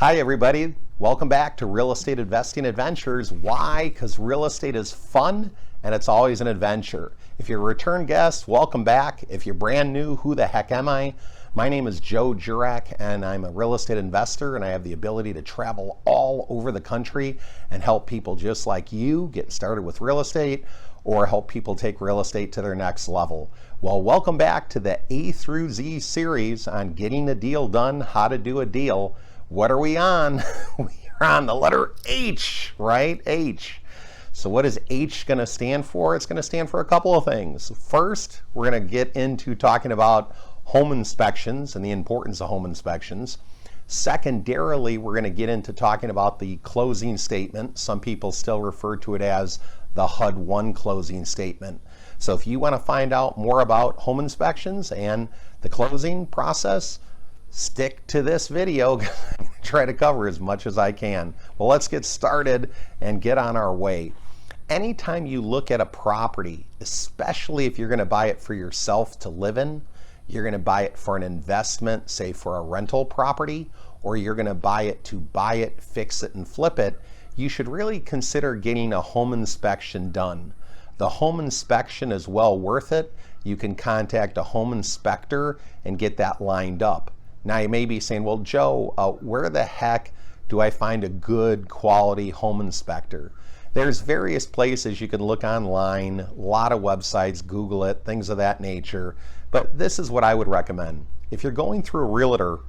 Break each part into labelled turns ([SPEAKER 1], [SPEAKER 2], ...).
[SPEAKER 1] Hi everybody, welcome back to Real Estate Investing Adventures. Why? Because real estate is fun and it's always an adventure. If you're a return guest, welcome back. If you're brand new, who the heck am I? My name is Jurek and I'm a real estate investor, and I have the ability to travel all over the country and help people just like you get started with real estate or help people take real estate to their next level. Well, welcome back to the A through Z series on getting a deal done, how to do a deal. What are we on? We are on the letter H, right? H. So what is H going to stand for? It's going to stand for a couple of things. First, we're going to get into talking about home inspections and the importance of home inspections. Secondarily, we're going to get into talking about the closing statement. Some people still refer to it as the HUD 1 closing statement. So if you want to find out more about home inspections and the closing process, stick to this video. I'm going to try to cover as much as I can. Well, let's get started and get on our way. Anytime you look at a property, especially if you're going to buy it for yourself to live in, you're going to buy it for an investment, say for a rental property, or you're going to buy it, fix it, and flip it, you should really consider getting a home inspection done. The home inspection is well worth it. You can contact a home inspector and get that lined up. Now you may be saying, well, Joe, where the heck do I find a good quality home inspector? There's various places you can look online, a lot of websites, Google it, things of that nature. But this is what I would recommend. If you're going through a realtor,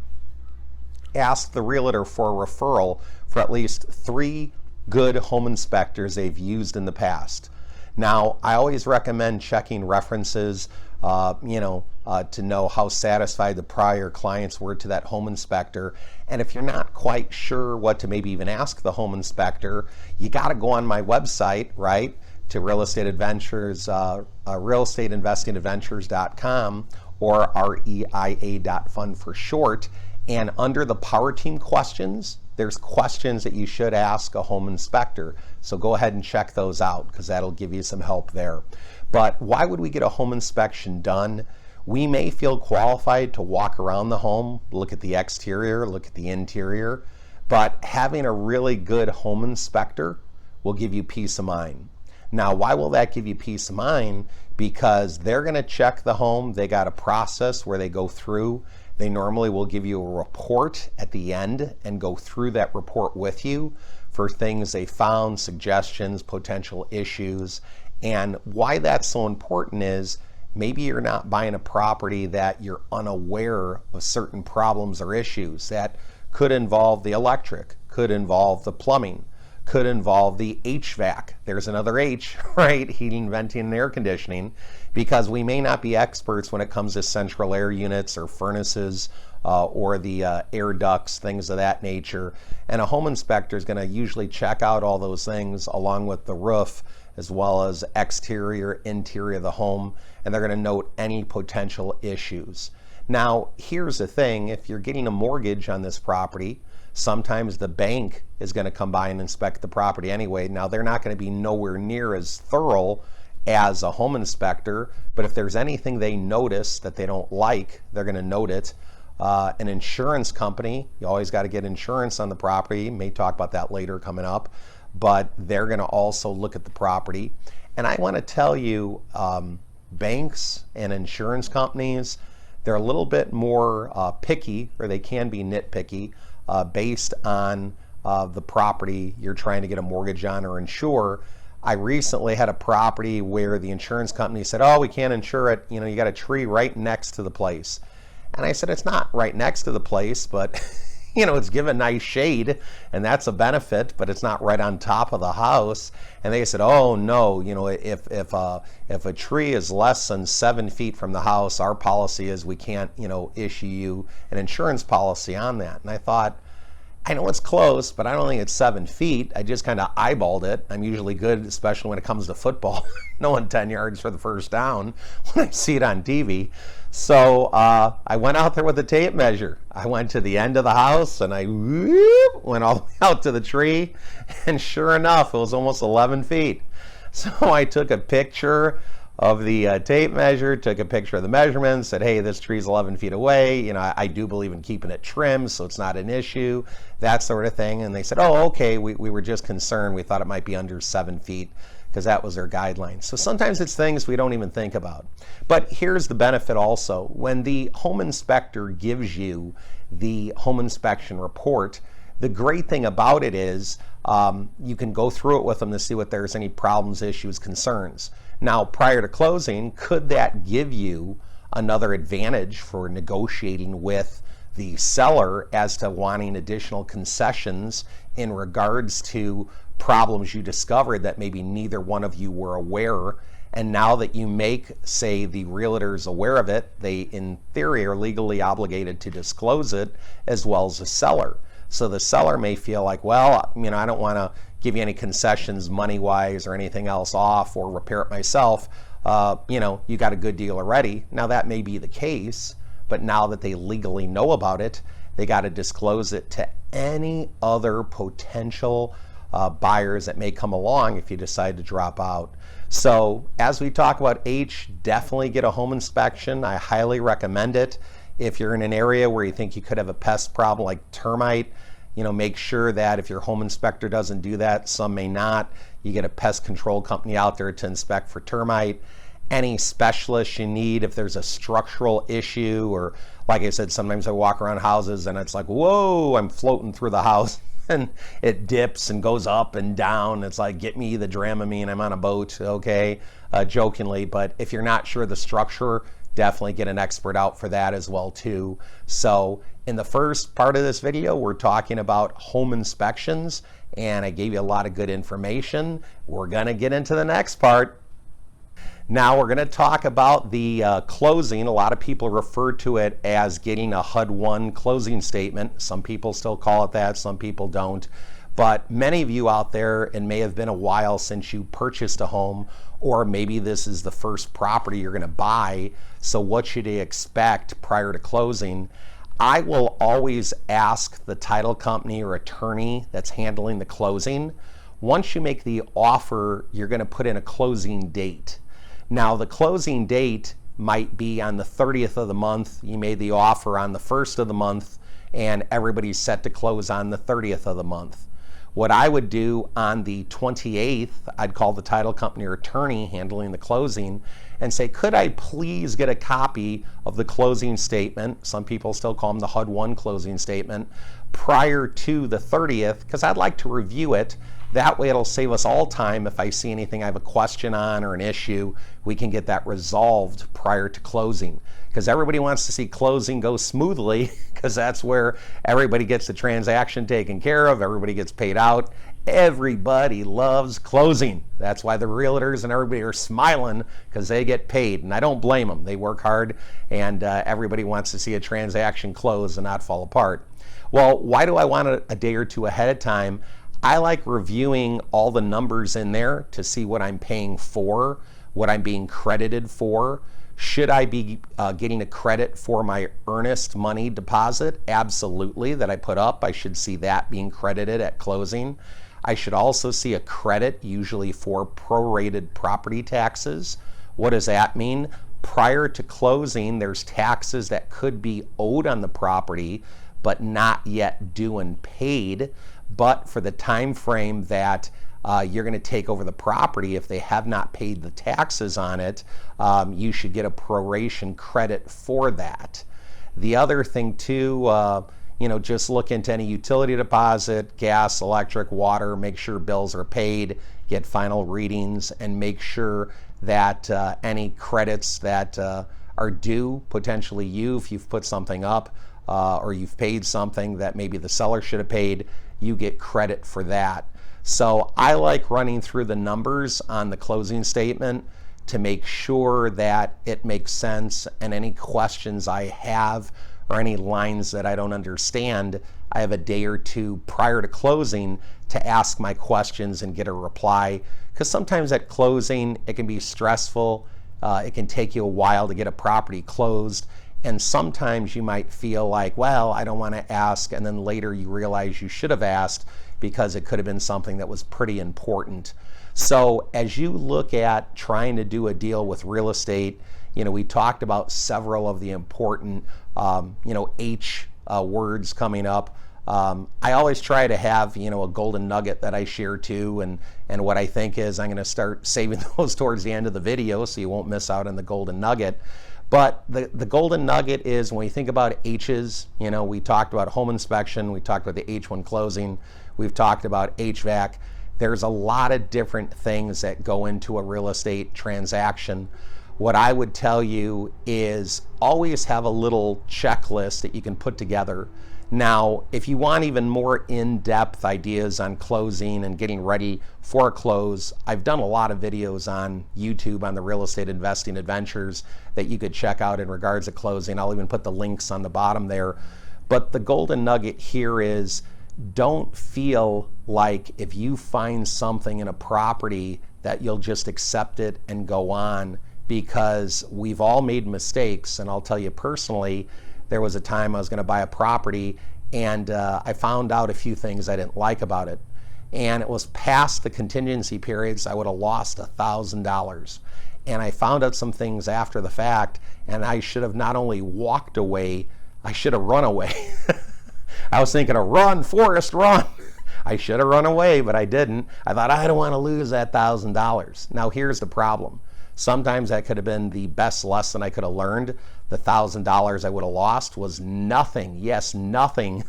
[SPEAKER 1] ask the realtor for a referral for at least 3 good home inspectors they've used in the past. Now, I always recommend checking references, to know how satisfied the prior clients were to that home inspector. And if you're not quite sure what to maybe even ask the home inspector, you got to go on my website, right, to Real Estate Adventures, realestateinvestingadventures.com, or REIA.fund for short. And under the Power Team questions, there's questions that you should ask a home inspector. So go ahead and check those out because that'll give you some help there. But why would we get a home inspection done? We may feel qualified to walk around the home, look at the exterior, look at the interior, but having a really good home inspector will give you peace of mind. Now, why will that give you peace of mind? Because they're going to check the home. They got a process where they go through. They normally will give you a report at the end and go through that report with you for things they found, suggestions, potential issues. And why that's so important is maybe you're not buying a property that you're unaware of certain problems or issues that could involve the electric, could involve the plumbing, could involve the HVAC. There's another H, right? Heating, venting, and air conditioning, because we may not be experts when it comes to central air units or furnaces or the air ducts, things of that nature. And a home inspector is going to usually check out all those things along with the roof, as well as exterior, interior of the home, and they're going to note any potential issues. Now, here's the thing. If you're getting a mortgage on this property, sometimes the bank is going to come by and inspect the property anyway. Now, they're not going to be nowhere near as thorough as a home inspector, but if there's anything they notice that they don't like, they're going to note it. An insurance company, you always got to get insurance on the property. May talk about that later coming up, but they're going to also look at the property. And I want to tell you, banks and insurance companies, they're a little bit more picky, or they can be nitpicky, based on the property you're trying to get a mortgage on or insure. I recently had a property where the insurance company said, oh, we can't insure it. You got a tree right next to the place. And I said, it's not right next to the place, but it's given nice shade, and that's a benefit, but it's not right on top of the house. And they said, oh no, if a tree is less than 7 feet from the house, our policy is we can't, issue you an insurance policy on that. And I thought, I know it's close, but I don't think it's 7 feet. I just kind of eyeballed it. I'm usually good, especially when it comes to football, knowing 10 yards for the first down when I see it on TV. So I went out there with a tape measure. I went to the end of the house and I went all the way out to the tree. And sure enough, it was almost 11 feet. So I took a picture of the tape measure, took a picture of the measurements, said, hey, this tree's 11 feet away. You know, I do believe in keeping it trimmed, so it's not an issue, that sort of thing. And they said, oh, okay, we were just concerned. We thought it might be under 7 feet because that was their guideline. So sometimes it's things we don't even think about. But here's the benefit also. When the home inspector gives you the home inspection report, the great thing about it is you can go through it with them to see what there's any problems, issues, concerns. Now, prior to closing, could that give you another advantage for negotiating with the seller as to wanting additional concessions in regards to problems you discovered that maybe neither one of you were aware? And now that you make, say, the realtors aware of it, they in theory are legally obligated to disclose it, as well as the seller. So the seller may feel like, well, you know, I don't want to give you any concessions money-wise or anything else off or repair it myself. You know, you got a good deal already. Now that may be the case, but now that they legally know about it, they got to disclose it to any other potential buyers that may come along if you decide to drop out. So as we talk about H, definitely get a home inspection. I highly recommend it. If you're in an area where you think you could have a pest problem like termite, you know, make sure that if your home inspector doesn't do that, some may not, you get a pest control company out there to inspect for termite. Any specialist you need if there's a structural issue, or like I said, sometimes I walk around houses and it's like, whoa, I'm floating through the house and it dips and goes up and down. It's like, get me the Dramamine, I'm on a boat, okay, jokingly. But if you're not sure the structure, definitely get an expert out for that as well too. So in the first part of this video, we're talking about home inspections, and I gave you a lot of good information. We're gonna get into the next part. Now we're going to talk about the closing. A lot of people refer to it as getting a HUD 1 closing statement. Some people still call it that, some people don't. But many of you out there, it may have been a while since you purchased a home, or maybe this is the first property you're going to buy. So what should you expect prior to closing? I will always ask the title company or attorney that's handling the closing. Once you make the offer, you're going to put in a closing date. Now, the closing date might be on the 30th of the month. You made the offer on the 1st of the month, and everybody's set to close on the 30th of the month. What I would do on the 28th, I'd call the title company or attorney handling the closing and say, could I please get a copy of the closing statement? Some people still call them the HUD 1 closing statement, prior to the 30th, because I'd like to review it. That way it'll save us all time. If I see anything I have a question on or an issue, we can get that resolved prior to closing. Because everybody wants to see closing go smoothly, because that's where everybody gets the transaction taken care of, everybody gets paid out. Everybody loves closing. That's why the realtors and everybody are smiling, because they get paid. And I don't blame them. They work hard, and everybody wants to see a transaction close and not fall apart. Well, why do I want it a day or two ahead of time? I like reviewing all the numbers in there to see what I'm paying for, what I'm being credited for. Should I be getting a credit for my earnest money deposit? Absolutely, that I put up. I should see that being credited at closing. I should also see a credit, usually for prorated property taxes. What does that mean? Prior to closing, there's taxes that could be owed on the property, but not yet due and paid. But for the time frame that you're going to take over the property, if they have not paid the taxes on it, you should get a proration credit for that. The other thing too, just look into any utility deposit, gas, electric, water, make sure bills are paid, get final readings, and make sure that any credits that are due, potentially you, if you've put something up or you've paid something that maybe the seller should have paid, you get credit for that. So I like running through the numbers on the closing statement to make sure that it makes sense, and any questions I have or any lines that I don't understand, I have a day or two prior to closing to ask my questions and get a reply. Because sometimes at closing, it can be stressful. It can take you a while to get a property closed. And sometimes you might feel like, well, I don't want to ask, and then later you realize you should have asked because it could have been something that was pretty important. So as you look at trying to do a deal with real estate, we talked about several of the important, H words coming up. I always try to have, a golden nugget that I share too, and what I think is I'm going to start saving those towards the end of the video so you won't miss out on the golden nugget. But the golden nugget is when we think about H's, we talked about home inspection, we talked about the H1 closing, we've talked about HVAC. There's a lot of different things that go into a real estate transaction. What I would tell you is always have a little checklist that you can put together. Now, if you want even more in-depth ideas on closing and getting ready for a close, I've done a lot of videos on YouTube on the real estate investing adventures that you could check out in regards to closing. I'll even put the links on the bottom there. But the golden nugget here is don't feel like if you find something in a property that you'll just accept it and go on, because we've all made mistakes. And I'll tell you personally, there was a time I was going to buy a property and I found out a few things I didn't like about it. And it was past the contingency periods, I would have lost $1,000. And I found out some things after the fact, and I should have not only walked away, I should have run away. I was thinking of run, Forrest, run. I should have run away, but I didn't. I thought, I don't want to lose that $1,000. Now here's the problem. Sometimes that could have been the best lesson I could have learned. The $1,000 I would have lost was nothing, yes, nothing,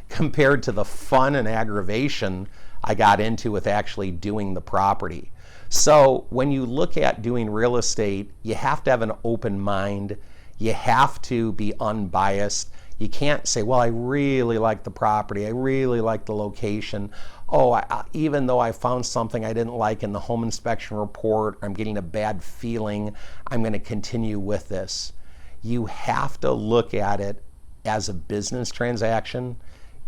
[SPEAKER 1] compared to the fun and aggravation I got into with actually doing the property. So when you look at doing real estate, you have to have an open mind. You have to be unbiased. You can't say, well, I really like the property, I really like the location. Oh, even though I found something I didn't like in the home inspection report, I'm getting a bad feeling, I'm going to continue with this. You have to look at it as a business transaction.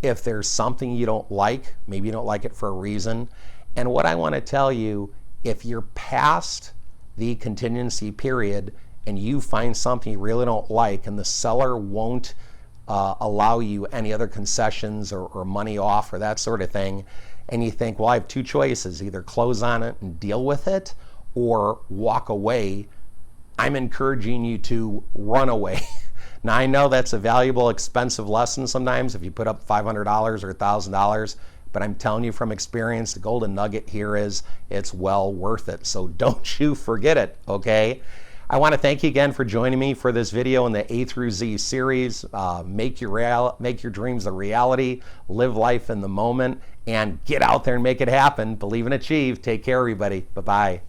[SPEAKER 1] If there's something you don't like, maybe you don't like it for a reason. And what I want to tell you, if you're past the contingency period and you find something you really don't like and the seller won't allow you any other concessions or money off or that sort of thing, and you think, well, I have two choices, either close on it and deal with it or walk away, I'm encouraging you to run away. Now, I know that's a valuable, expensive lesson sometimes if you put up $500 or $1,000, but I'm telling you from experience, the golden nugget here is it's well worth it. So don't you forget it, okay? I want to thank you again for joining me for this video in the A through Z series. Make your dreams a reality, live life in the moment, and get out there and make it happen. Believe and achieve. Take care, everybody. Bye-bye.